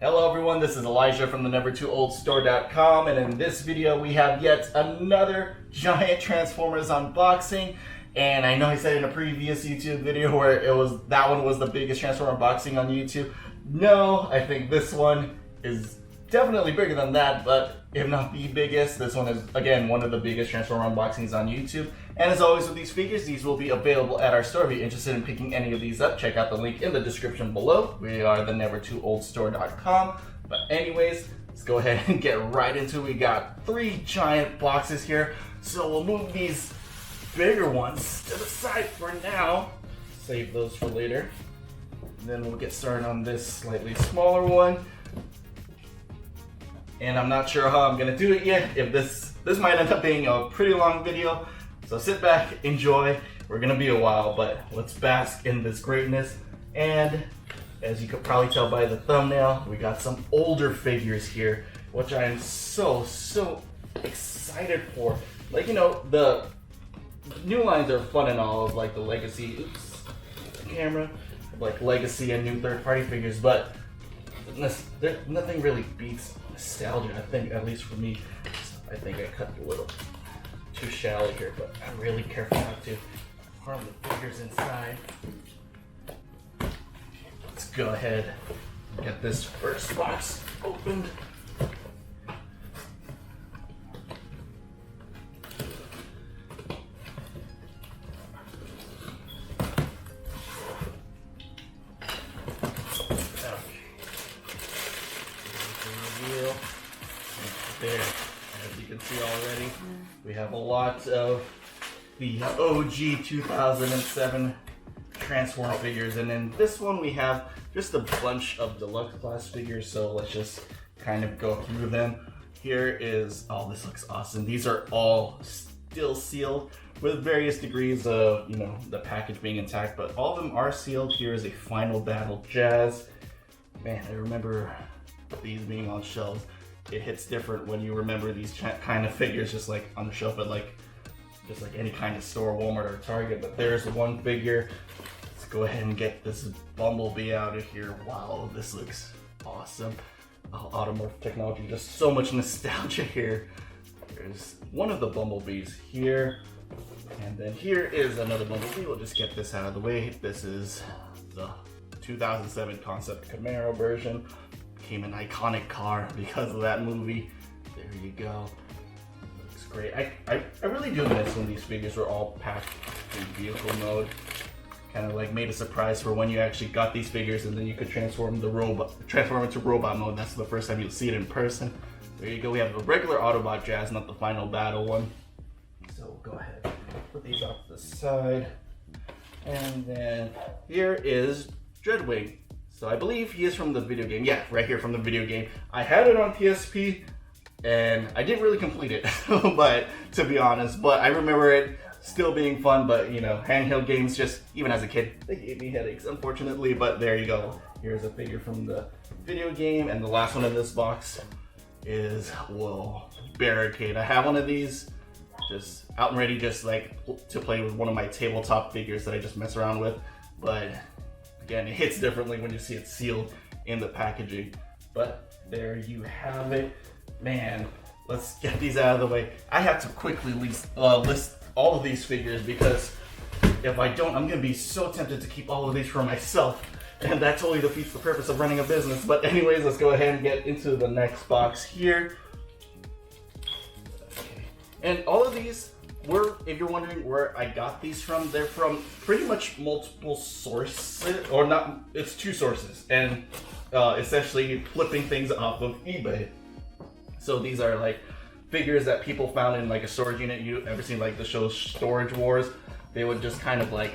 Hello everyone, this is Elijah from the nevertoolodstore.com, and in this video we have yet another giant Transformers unboxing. And I know I said in a previous YouTube video where that one was the biggest Transformer unboxing on YouTube. No, I think this one is definitely bigger than that, but if not the biggest, this one is again one of the biggest Transformer unboxings on YouTube. And as always with these figures, these will be available at our store. If you're interested in picking any of these up, check out the link in the description below. We are the nevertoolodstore.com. But anyways, let's go ahead and get right into it. We got 3 giant boxes here, so we'll move these bigger ones to the side for now. Save those for later. And then we'll get started on this slightly smaller one. And I'm not sure how I'm gonna do it yet. If this might end up being a pretty long video. So sit back, enjoy. We're gonna be a while, but let's bask in this greatness. And as you could probably tell by the thumbnail, we got some older figures here, which I am so excited for. Like, you know, the new lines are fun and all, of like the Legacy, camera, like Legacy and new third-party figures, but nothing really beats nostalgia, I think, at least for me. I think I cut a little too shallow here, but I'm really careful not to harm the figures inside. Let's go ahead and get this first box opened. There, as you can see already, we have a lot of the OG 2007 Transform figures, and in this one we have just a bunch of deluxe class figures, so let's just kind of go through them. Here is, oh, this looks awesome. These are all still sealed with various degrees of, you know, the package being intact, but all of them are sealed. Here is a Final Battle Jazz. Man, I remember these being on shelves. It hits different when you remember these kind of figures just like on the shelf at just like any kind of store, Walmart or Target. But there's one figure. Let's go ahead and get this Bumblebee out of here. Wow, this looks awesome. Automorph technology, just so much nostalgia here. There's one of the Bumblebees here. And then here is another Bumblebee. We'll just get this out of the way. This is the 2007 Concept Camaro version. Became an iconic car because of that movie. There you go. Looks great. I really do miss when these figures were all packed in vehicle mode. Kind of like made a surprise for when you actually got these figures, and then you could transform into robot mode. That's the first time you'll see it in person. There you go. We have the regular Autobot Jazz, not the Final Battle one. So we'll go ahead, put these off to the side, and then here is Dreadwing. So I believe he is from the video game. Yeah, right here from the video game. I had it on PSP, and I didn't really complete it, but to be honest, but I remember it still being fun. But you know, handheld games, just even as a kid, they gave me headaches, unfortunately. But there you go. Here's a figure from the video game, and the last one in this box is, whoa, Barricade. I have one of these, just out and ready, just like to play with one of my tabletop figures that I just mess around with, but. Again, it hits differently when you see it sealed in the packaging. But there you have it. Man, let's get these out of the way. I have to quickly list all of these figures, because if I don't, I'm gonna be so tempted to keep all of these for myself. And that totally defeats the purpose of running a business. But anyways, let's go ahead and get into the next box here. Okay. And all of these were, if you're wondering where I got these from, they're from pretty much multiple sources, or not, it's 2 sources, and essentially flipping things off of eBay. So these are like figures that people found in like a storage unit. You ever seen like the show Storage Wars? They would just kind of like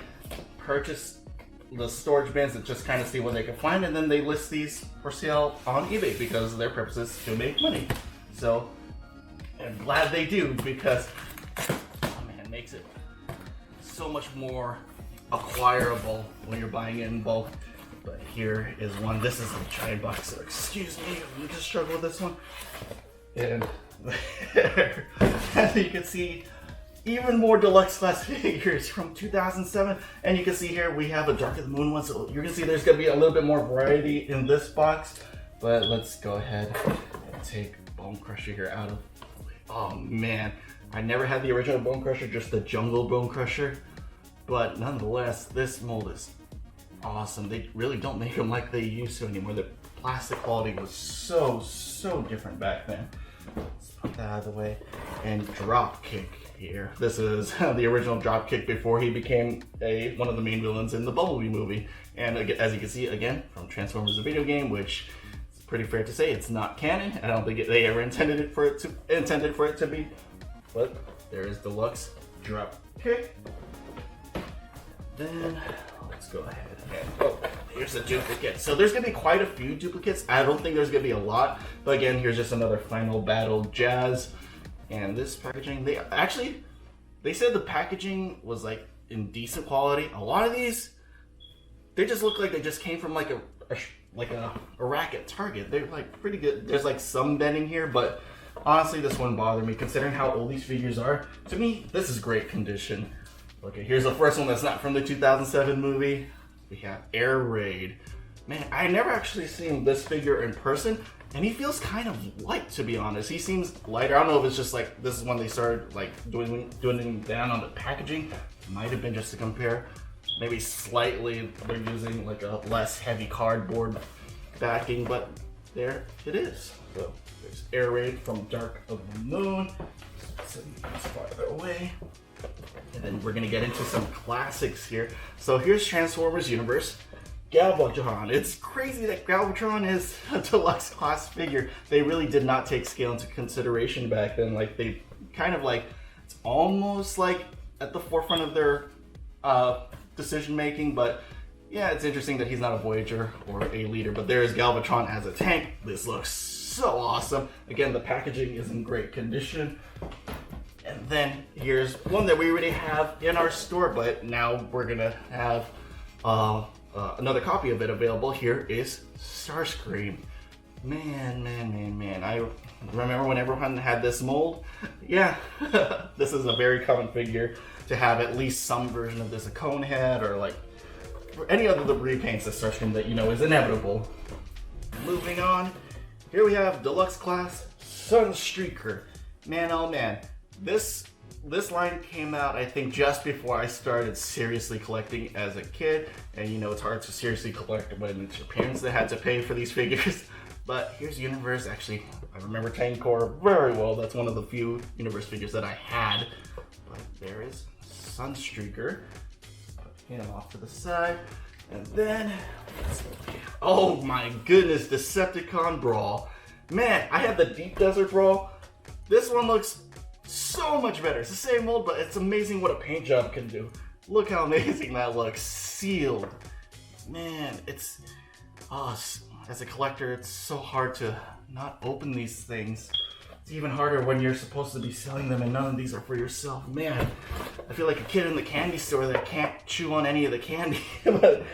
purchase the storage bins and just kind of see what they could find, and then they list these for sale on eBay because their purpose is to make money. So I'm glad they do, because makes it so much more acquirable when you're buying it in bulk. But here is one. This is a giant box, so excuse me, I'm gonna struggle with this one. And as you can see, even more deluxe class figures from 2007. And you can see here we have a Dark of the Moon one, so you're gonna see there's gonna be a little bit more variety in this box. But let's go ahead and take Bone Crusher here out of. Oh man, I never had the original Bone Crusher, just the Jungle Bone Crusher. But nonetheless, this mold is awesome. They really don't make them like they used to anymore. The plastic quality was so different back then. Let's put that out of the way. And Dropkick here. This is the original Dropkick before he became one of the main villains in the Bumblebee movie. And as you can see, again, from Transformers the video game, which is pretty fair to say it's not canon. I don't think they ever intended for it to be. But there is Deluxe Dropkick. Then let's go ahead and, oh, here's the duplicate. So there's gonna be quite a few duplicates. I don't think there's gonna be a lot, but again, here's just another Final Battle Jazz. And this packaging, they said the packaging was like in decent quality. A lot of these, they just look like they just came from like a rack at Target. They're like pretty good. There's like some bending here, but honestly, this wouldn't bother me considering how old these figures are. To me, this is great condition. Okay, here's the first one that's not from the 2007 movie. We have Air Raid. Man, I never actually seen this figure in person, and he feels kind of light, to be honest. He seems lighter. I don't know if it's just like this is when they started like doing down on the packaging. Might have been just to compare. Maybe slightly they're using like a less heavy cardboard backing, but there it is. So there's Air Raid from Dark of the Moon. So let's farther away. And then we're gonna get into some classics here. So here's Transformers Universe, Galvatron. It's crazy that Galvatron is a deluxe class figure. They really did not take scale into consideration back then. Like they kind of like, it's almost like at the forefront of their decision making, but yeah, it's interesting that he's not a Voyager or a leader, but there is Galvatron as a tank. This looks so awesome. Again, the packaging is in great condition. And then here's one that we already have in our store, but now we're gonna have another copy of it available. Here is Starscream. Man. I remember when everyone had this mold. Yeah, this is a very common figure to have at least some version of this, a cone head or like any other of the repaints of Starscream that you know is inevitable. Moving on, here we have Deluxe Class Sunstreaker. Man, oh man. This line came out, I think, just before I started seriously collecting as a kid. And you know, it's hard to seriously collect when it's your parents that had to pay for these figures. But here's Universe. Actually, I remember Tankor very well. That's one of the few Universe figures that I had. But there is Sunstreaker. Put him off to the side. And then, oh my goodness, Decepticon Brawl. Man, I had the Deep Desert Brawl. This one looks so much better. It's the same mold, but it's amazing what a paint job can do. Look how amazing that looks. Sealed. Man, it's... as a collector, it's so hard to not open these things. It's even harder when you're supposed to be selling them and none of these are for yourself. Man, I feel like a kid in the candy store that can't chew on any of the candy. But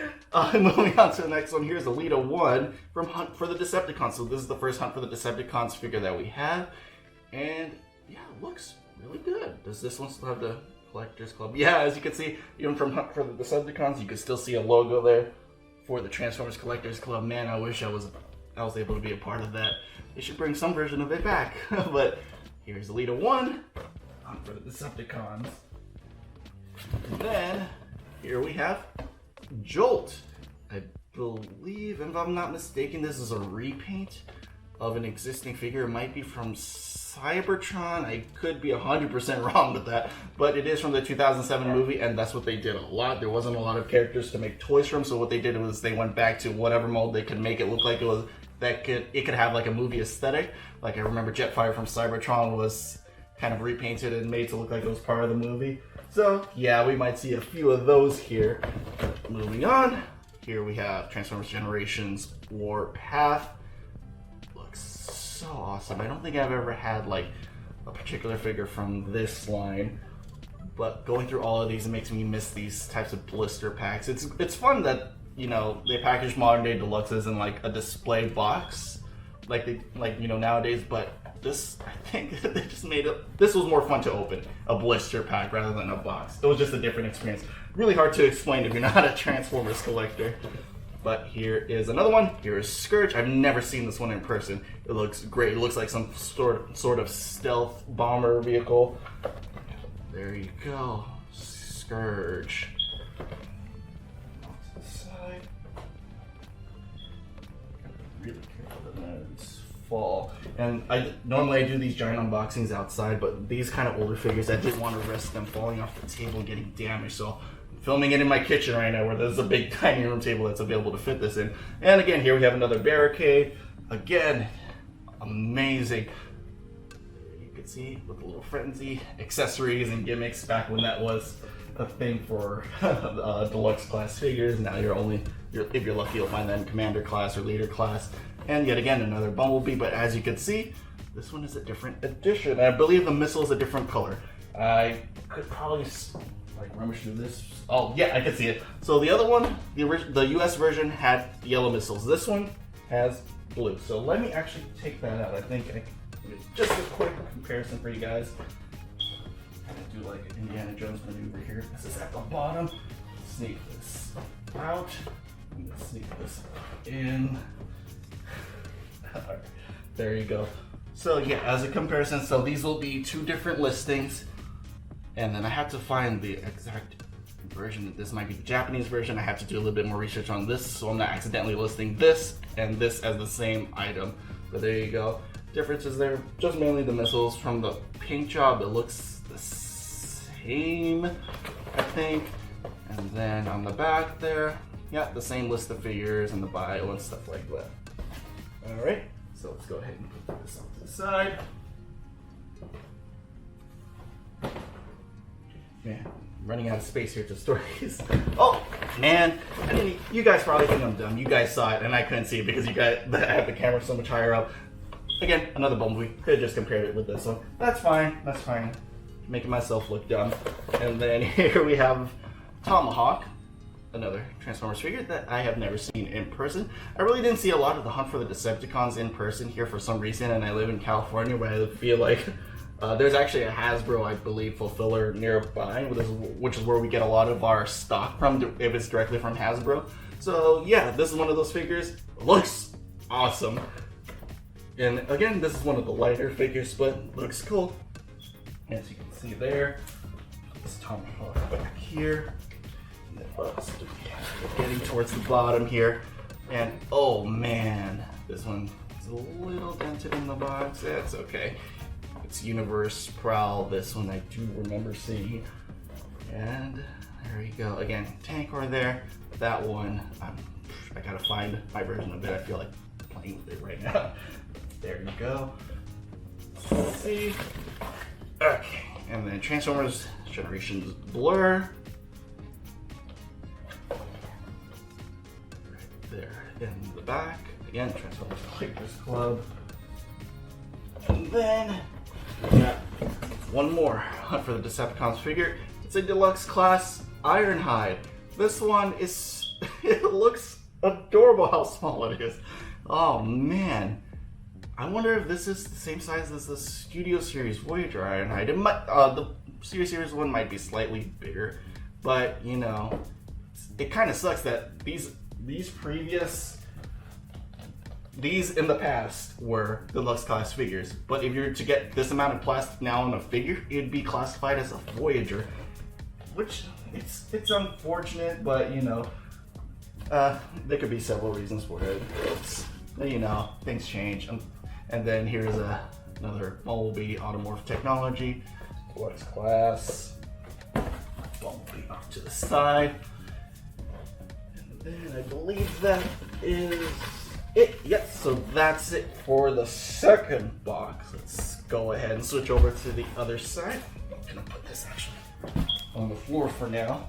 moving on to the next one, here's Elita 1 from Hunt for the Decepticons. So this is the first Hunt for the Decepticons figure that we have. And yeah, it looks really good. Does this one still have the Collectors Club? Yeah, as you can see, even from Hunt for the Decepticons, you can still see a logo there for the Transformers Collectors Club. Man, I wish I was able to be a part of that. They should bring some version of it back. But here's Elita 1, Hunt for the Decepticons. And then here we have Jolt. I believe, if I'm not mistaken, this is a repaint of an existing figure. It might be from Cybertron. I could be 100% wrong with that, but it is from the 2007 movie, and that's what they did a lot. There wasn't a lot of characters to make toys from, so what they did was they went back to whatever mold they could make it look like it was, it could have like a movie aesthetic. Like I remember Jetfire from Cybertron was kind of repainted and made to look like it was part of the movie. So yeah, we might see a few of those here. Moving on, here we have Transformers Generations Warpath. So awesome. I don't think I've ever had like a particular figure from this line, but going through all of these, it makes me miss these types of blister packs. It's fun that, you know, they package modern day deluxes in like a display box like nowadays, but this, I think they just made it, this was more fun to open, a blister pack rather than a box. It was just a different experience. Really hard to explain if you're not a Transformers collector. But here is another one. Here is Scourge. I've never seen this one in person. It looks great. It looks like some sort of stealth bomber vehicle. There you go. Scourge. Off to the side. Really careful to not fall. And normally I do these giant unboxings outside, but these kind of older figures, I didn't want to risk them falling off the table and getting damaged. So I'm filming it in my kitchen right now, where there's a big dining room table that's available to fit this in. And again, here we have another barricade. Again, amazing. You can see with a little frenzy, accessories and gimmicks back when that was a thing for deluxe class figures. Now if you're lucky, you'll find that in commander class or leader class. And yet again, another Bumblebee, but as you can see, this one is a different edition. I believe the missile is a different color. I could probably like rummage through this. Oh yeah, I can see it. So the other one, the US version had yellow missiles. This one has blue. So let me actually take that out. I think just a quick comparison for you guys. I'm gonna do like an Indiana Jones maneuver here. This is at the bottom. Sneak this out. I'm gonna sneak this in. Right, there you go. So yeah, as a comparison, so these will be two different listings, and then I have to find the exact version. This might be the Japanese version. I have to do a little bit more research on this, so I'm not accidentally listing this and this as the same item. But there you go. Differences there, just mainly the missiles. From the paint job, it looks the same, I think. And then on the back there, yeah, the same list of figures and the bio and stuff like that. All right, so let's go ahead and put this off to the side. Man, I'm running out of space here to store these. Oh man, you guys probably think I'm dumb. You guys saw it and I couldn't see it because I have the camera so much higher up. Again, another Bumblebee. Could have just compared it with this one. That's fine. That's fine. Making myself look dumb. And then here we have Tomahawk, another Transformers figure that I have never seen in person. I really didn't see a lot of the Hunt for the Decepticons in person here for some reason, and I live in California, where I feel like there's actually a Hasbro, I believe, fulfiller nearby, which is where we get a lot of our stock from, if it's directly from Hasbro. So yeah, this is one of those figures. Looks awesome. And again, this is one of the lighter figures, but looks cool. As you can see there, this Tomahawk back here. Getting towards the bottom here, and oh man, this one is a little dented in the box. That's okay. It's Universe Prowl. This one I do remember seeing, and there you go. Again, Tankor there. That one, I gotta find my version of it. I feel like playing with it right now. There you go. Let's see. Okay, and then Transformers Generations Blur. There in the back. Again, Transformers Collectors Club. And then we got one more Hunt for the Decepticons figure. It's a deluxe class Ironhide. This one is, it looks adorable how small it is. Oh man. I wonder if this is the same size as the Studio Series Voyager Ironhide. It might, the Studio Series one might be slightly bigger, but you know, it kind of sucks that these in the past were deluxe class figures, but if you're to get this amount of plastic now on a figure, it'd be classified as a Voyager, which it's unfortunate, but you know, there could be several reasons for it. It's, you know, things change. And then here's another Bumblebee Automorph Technology, deluxe class. Bumblebee off to the side. And I believe that is it. Yes, so that's it for the second box. Let's go ahead and switch over to the other side. I'm gonna put this actually on the floor for now.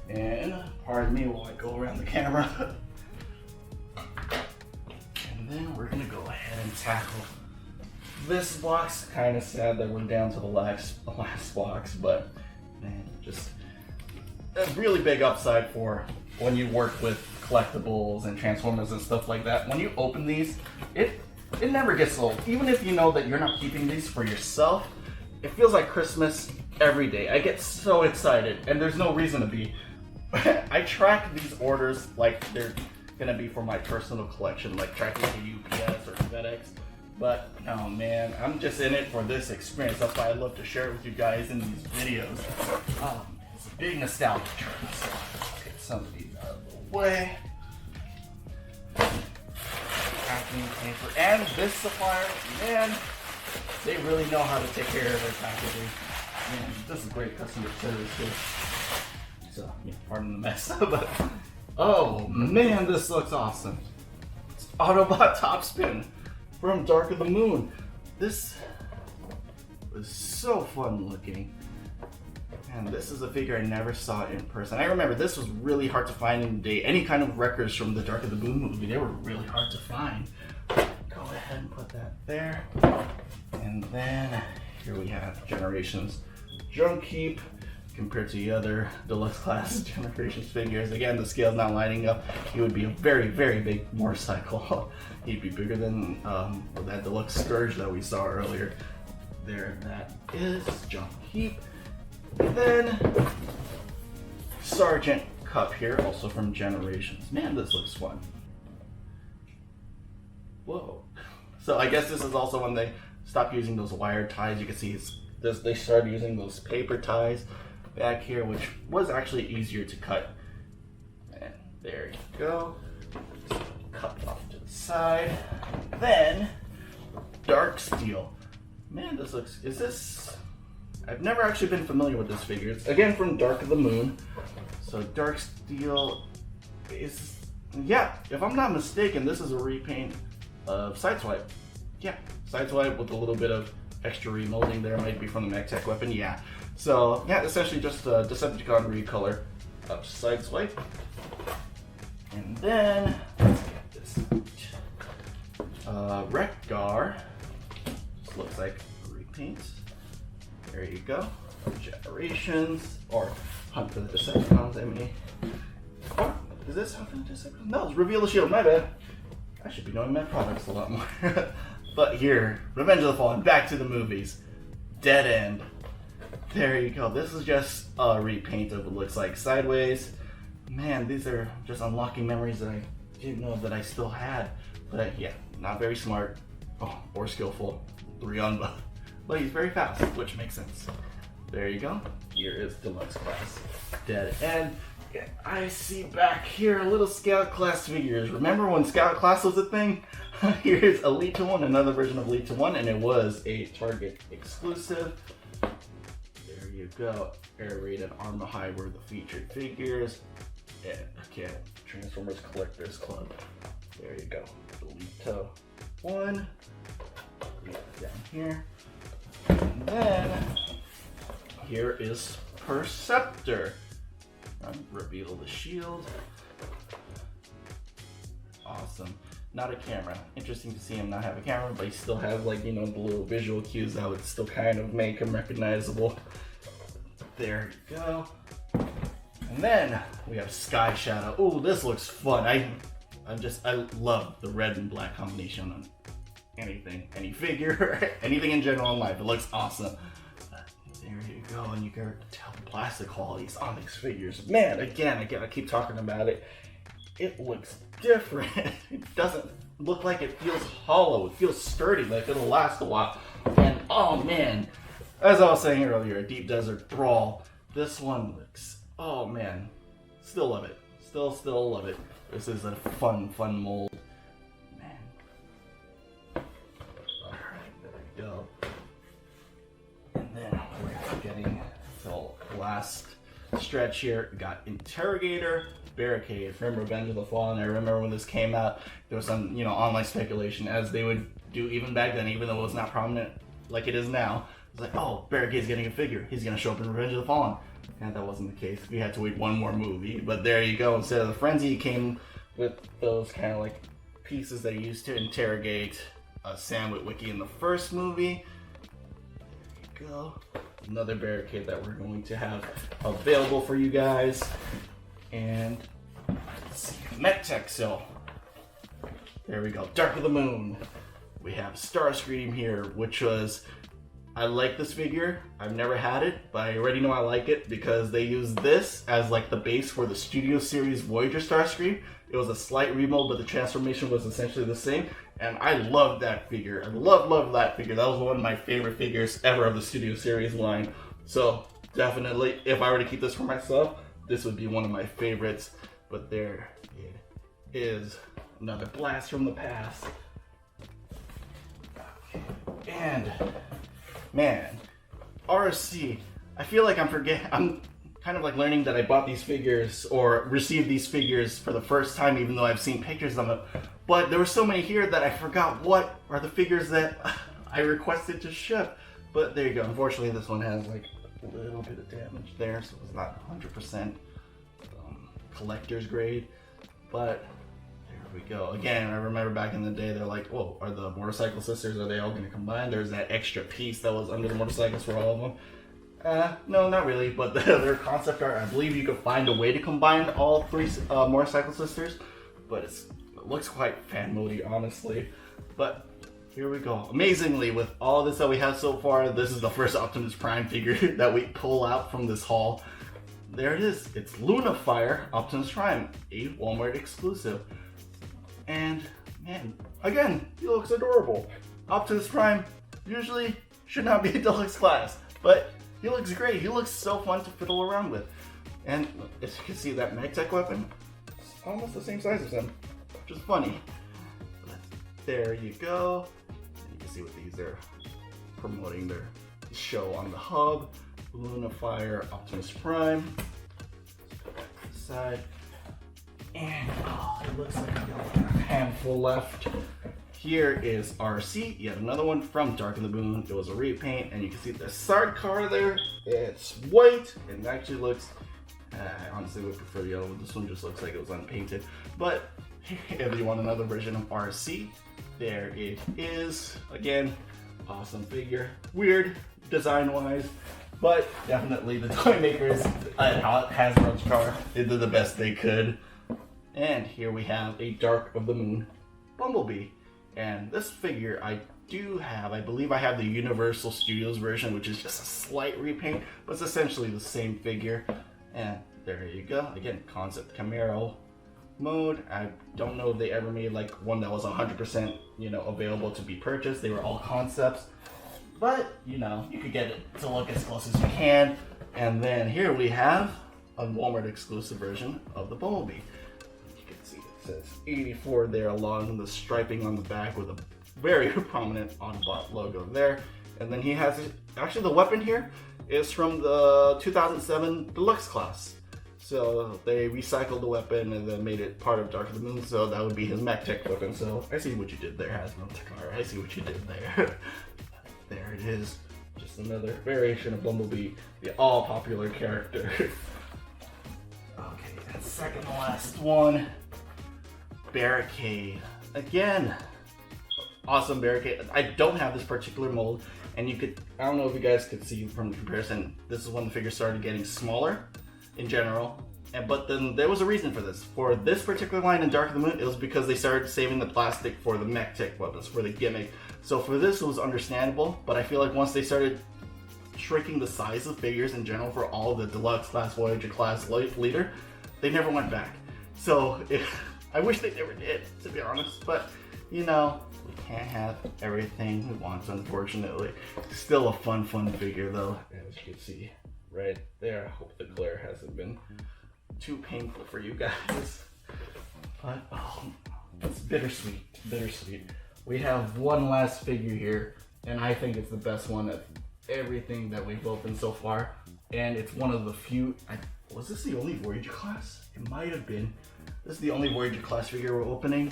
And pardon me while I go around the camera. And then we're gonna go ahead and tackle this box. Kind of sad that we're down to the last box, but man, just a really big upside for when you work with collectibles and Transformers and stuff like that. When you open these, it never gets old. Even if you know that you're not keeping these for yourself, it feels like Christmas every day. I get so excited, and there's no reason to be. I track these orders like they're gonna be for my personal collection, like tracking to UPS or FedEx. But oh man, I'm just in it for this experience. That's why I love to share it with you guys in these videos. It's a big nostalgia trip. So let's get some of these out of the way. Packing paper, and this supplier, man, they really know how to take care of their packaging. Man, this is great customer service too. So, yeah, pardon the mess, but oh man, this looks awesome. It's Autobot Topspin from Dark of the Moon. This was so fun looking. And this is a figure I never saw in person. I remember this was really hard to find in the day. Any kind of records from the Dark of the Moon movie, they were really hard to find. Go ahead and put that there. And then here we have Generations Junk Heap compared to the other deluxe class Generations figures. Again, the scale's not lining up. He would be a very, very big motorcycle. He'd be bigger than that deluxe Scourge that we saw earlier. There, that is Junk Heap. And then Sergeant Cup here, also from Generations. Man, this looks fun. Whoa. So I guess this is also when they stopped using those wire ties. You can see they started using those paper ties back here, which was actually easier to cut. And there you go. Cut off to the side. Then Dark Steel. Man, this looks, is this, I've never actually been familiar with this figure. It's again from Dark of the Moon. So Dark Steel is, yeah, if I'm not mistaken, this is a repaint of Sideswipe. Yeah, Sideswipe with a little bit of extra remolding there, might be from the MagTech weapon, yeah. So yeah, essentially just a Decepticon recolor of Sideswipe. And then, let's get this Wreck-Gar. Just looks like repaint. There you go. Generations, or Hunt for the Decepticons, I mean. Or, is this Hunt for the Decepticons? No, it's Reveal the Shield, my bad. I should be knowing my products a lot more. But here, Revenge of the Fallen, back to the movies. Dead End. There you go. This is just a repaint of what looks like Sideways. Man, these are just unlocking memories that I didn't know that I still had. But yeah, not very smart or skillful. 3 on both. But he's very fast, which makes sense. There you go. Here is Deluxe Class Dead End. I see back here little Scout Class figures. Remember when Scout Class was a thing? Here's Elite to 1, another version of Elite to 1, and it was a Target exclusive. There you go. Air Raid and Armor High were the featured figures. And again, Transformers Collectors Club. There you go. Elite to 1. Down here. And then here is Perceptor. Reveal the Shield. Awesome. Not a camera. Interesting to see him not have a camera, but he still have, like, you know, the little visual cues that would still kind of make him recognizable. There you go. And then we have Sky Shadow. Oh, this looks fun. I love the red and black combination on anything, any figure, anything in general in life. It looks awesome. There you go, and you can tell the plastic qualities on these figures. Man, again, I keep talking about it. It looks different. It doesn't look like it feels hollow. It feels sturdy, like it'll last a while. And oh man, as I was saying earlier, a Deep Desert Brawl. This one looks, oh man, still love it. Still love it. This is a fun mold. Man. Alright, there we go. And then we're getting the last stretch here. We got Interrogator, Barricade from Revenge of the Fallen. I remember when this came out, there was some, you know, online speculation, as they would do even back then, even though it was not prominent like it is now. It's like, oh, Barricade's getting a figure. He's gonna show up in Revenge of the Fallen. And that wasn't the case. We had to wait one more movie. But there you go. Instead of the Frenzy, it came with those kind of like pieces they used to interrogate Sam Witwicky in the first movie. There you go. Another Barricade that we're going to have available for you guys. And let's see, MechTech, so there we go. Dark of the Moon. We have Starscream here, which was I like this figure. I've never had it, but I already know I like it because they use this as like the base for the Studio Series Voyager Starscream. It was a slight remold, but the transformation was essentially the same. And I love that figure. I love that figure. That was one of my favorite figures ever of the Studio Series line. So definitely, if I were to keep this for myself, this would be one of my favorites. But there it is. Another blast from the past. And man, RC, I feel like I'm kind of like learning that I bought these figures or received these figures for the first time, even though I've seen pictures of them. But there were so many here that I forgot what are the figures that I requested to ship. But there you go. Unfortunately, this one has like a little bit of damage there, so it's not 100% collector's grade. But we go. Again, I remember back in the day, they're like, "Whoa, are the motorcycle sisters, are they all going to combine?" There's that extra piece that was under the motorcycles for all of them. No, not really, but their concept art, I believe you could find a way to combine all three motorcycle sisters, but it looks quite fan mode-y, honestly. But here we go. Amazingly, with all this that we have so far, this is the first Optimus Prime figure that we pull out from this haul. There it is. It's Lunafire Optimus Prime, a Walmart exclusive. And man, again, he looks adorable. Optimus Prime usually should not be a deluxe class, but he looks great. He looks so fun to fiddle around with. And as you can see, that MagTech weapon is almost the same size as him, which is funny. But there you go. And you can see what these are promoting their show on the hub. Lunafire Optimus Prime. Put that to the side. And it looks like we got a handful left. Here is RC, yet another one from Dark of the Moon. It was a repaint, and you can see the sidecar there. It's white, and it actually looks, I honestly would prefer the yellow. This one just looks like it was unpainted. But if you want another version of RC, there it is. Again, awesome figure. Weird design-wise, but definitely the toy makers at Hasbro's car, they did the best they could. And here we have a Dark of the Moon Bumblebee. And this figure I do have, I believe I have the Universal Studios version, which is just a slight repaint, but it's essentially the same figure. And there you go. Again, concept Camaro mode. I don't know if they ever made like one that was 100%, available to be purchased. They were all concepts. But, you could get it to look as close as you can. And then here we have a Walmart exclusive version of the Bumblebee. It says 84 there along the striping on the back with a very prominent on-bot logo there. And then he has, actually the weapon here is from the 2007 Deluxe class. So they recycled the weapon and then made it part of Dark of the Moon, so that would be his MagTech weapon. So I see what you did there, Hasbro. I see what you did there. There it is. Just another variation of Bumblebee, the all-popular character. Okay, and second to last one. Barricade. Again, awesome Barricade. I don't have this particular mold, and I don't know if you guys could see from the comparison, this is when the figure started getting smaller in general, but then there was a reason for this. For this particular line in Dark of the Moon, it was because they started saving the plastic for the MagTech weapons, for the gimmick. So for this, it was understandable, but I feel like once they started shrinking the size of figures in general for all the Deluxe class, Voyager class, Leader, they never went back. So I wish they never did, to be honest, but we can't have everything we want, unfortunately. Still a fun figure though, as you can see right there. I hope the glare hasn't been too painful for you guys. But it's bittersweet. We have one last figure here, and I think it's the best one of everything that we've opened so far. And it's one of the few, was this the only Voyager class? It might have been. This is the only Voyager class figure we're opening.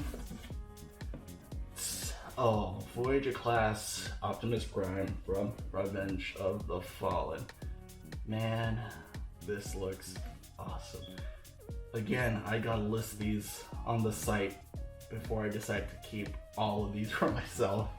Oh, Voyager class Optimus Prime from Revenge of the Fallen. Man, this looks awesome. Again, I gotta list these on the site before I decide to keep all of these for myself.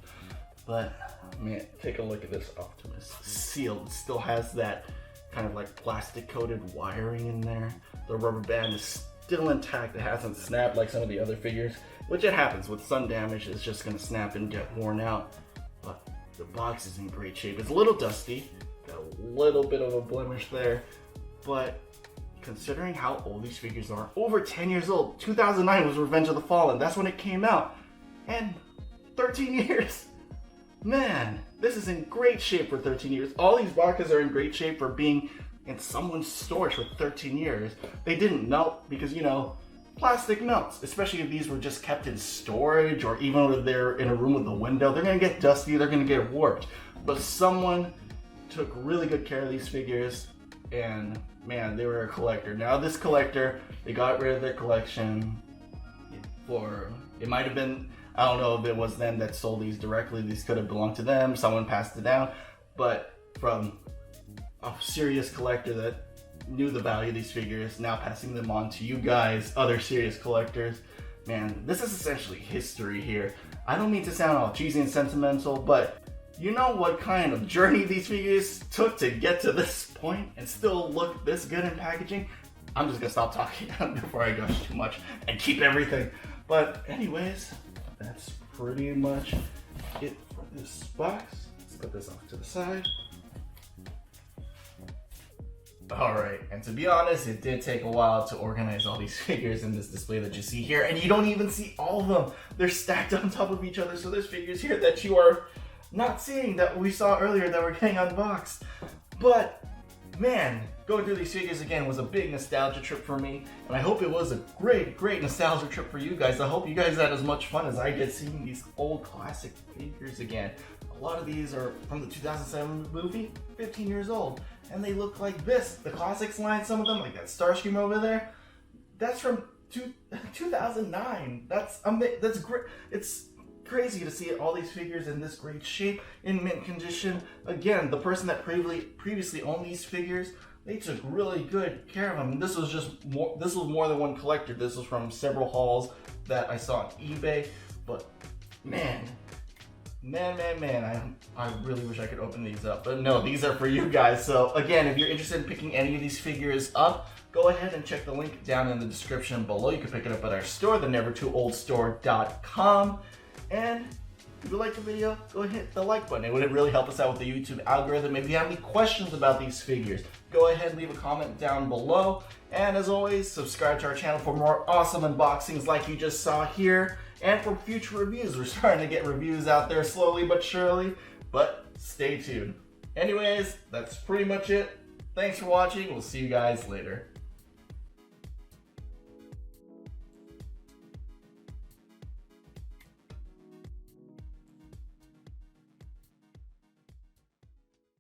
But man, take a look at this Optimus. Sealed, it still has that kind of like plastic coated wiring in there. The rubber band is still intact. It hasn't snapped like some of the other figures, which it happens with sun damage. It's just gonna snap and get worn out. But The box is in great shape. It's a little dusty, got a little bit of a blemish there, but considering how old these figures are, over 10 years old. 2009 was Revenge of the Fallen. That's when it came out. And 13 years. Man, this is in great shape for 13 years. All these boxes are in great shape for being in someone's storage for 13 years. They didn't melt because, you know, plastic melts, especially if these were just kept in storage or even if they're in a room with a window. They're gonna get dusty, they're gonna get warped. But someone took really good care of these figures, and man, they were a collector. Now this collector, they got rid of their collection for, it might have been, I don't know if it was them that sold these directly. These could have belonged to them, someone passed it down, but from a serious collector that knew the value of these figures, now passing them on to you guys, other serious collectors. Man, this is essentially history here. I don't mean to sound all cheesy and sentimental, but you know what kind of journey these figures took to get to this point and still look this good in packaging? I'm just gonna stop talking before I gush too much and keep everything. But anyways, that's pretty much it for this box. Let's put this off to the side. Alright, and to be honest, it did take a while to organize all these figures in this display that you see here, and you don't even see all of them. They're stacked on top of each other, so there's figures here that you are not seeing that we saw earlier that were getting unboxed. But man, going through these figures again was a big nostalgia trip for me, and I hope it was a great nostalgia trip for you guys. I hope you guys had as much fun as I did seeing these old classic figures again. A lot of these are from the 2007 movie, 15 years old, and they look like this. The classics line, some of them, like that Starscream over there, that's from 2009. That's great. It's crazy to see all these figures in this great shape, in mint condition. Again, the person that previously owned these figures, they took really good care of them. This was more than one collector. This was from several hauls that I saw on eBay. But man, I really wish I could open these up. But no, these are for you guys. So again, if you're interested in picking any of these figures up, go ahead and check the link down in the description below. You can pick it up at our store, the nevertoololdstore.com. And if you like the video, go ahead and hit the like button. It would really help us out with the YouTube algorithm. If you have any questions about these figures, go ahead and leave a comment down below. And as always, subscribe to our channel for more awesome unboxings like you just saw here. And for future reviews. We're starting to get reviews out there slowly but surely, but stay tuned. Anyways, that's pretty much it. Thanks for watching. We'll see you guys later.